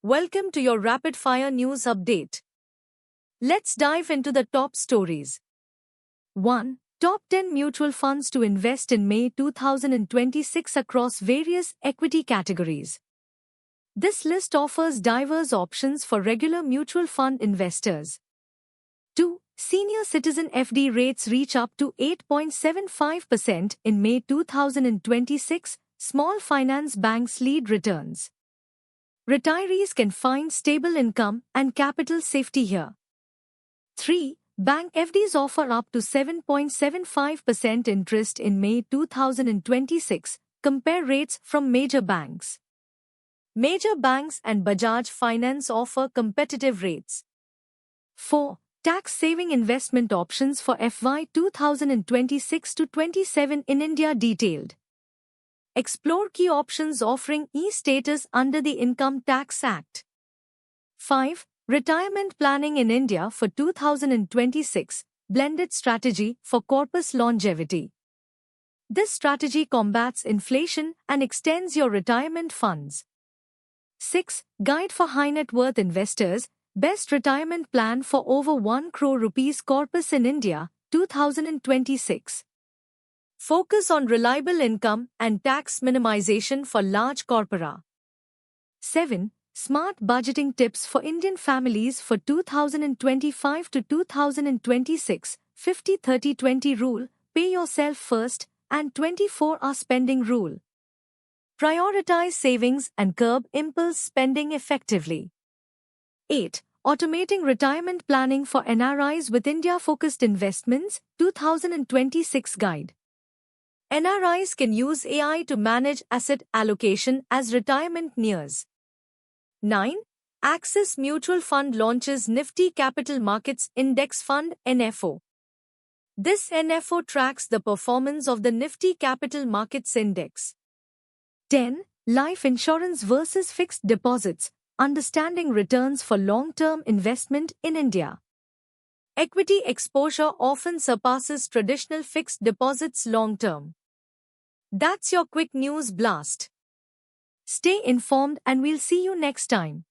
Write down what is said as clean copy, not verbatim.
Welcome to your rapid fire news update. Let's dive into the top stories. 1. Top 10 mutual funds to invest in May 2026 across various equity categories. This list offers diverse options for regular mutual fund investors. 2. Senior citizen FD rates reach up to 8.75% in May 2026. Small finance banks lead returns. Retirees can find stable income and capital safety here. 3. Bank FDs offer up to 7.75% interest in May 2026. Compare rates from major banks. Major banks and Bajaj Finance offer competitive rates. 4. Tax-saving investment options for FY 2026-27 in India detailed. Explore key options offering e-status under the Income Tax Act. 5. Retirement planning in India for 2026, blended strategy for corpus longevity. This strategy combats inflation and extends your retirement funds. 6. Guide for high net worth investors, best retirement plan for over 1 crore rupees corpus in India, 2026. Focus on reliable income and tax minimization for large corpora. 7. Smart budgeting tips for Indian families for 2025 to 2026, 50-30-20 rule, pay yourself first, and 24-hour spending rule. Prioritize savings and curb impulse spending effectively. 8. Automating retirement planning for NRIs with India-focused investments, 2026 guide. NRIs can use AI to manage asset allocation as retirement nears. 9. Axis Mutual Fund launches Nifty Capital Markets Index Fund NFO. This NFO tracks the performance of the Nifty Capital Markets Index. 10. Life insurance versus fixed deposits, understanding returns for long-term investment in India. Equity exposure often surpasses traditional fixed deposits long-term. That's your quick news blast. Stay informed and we'll see you next time.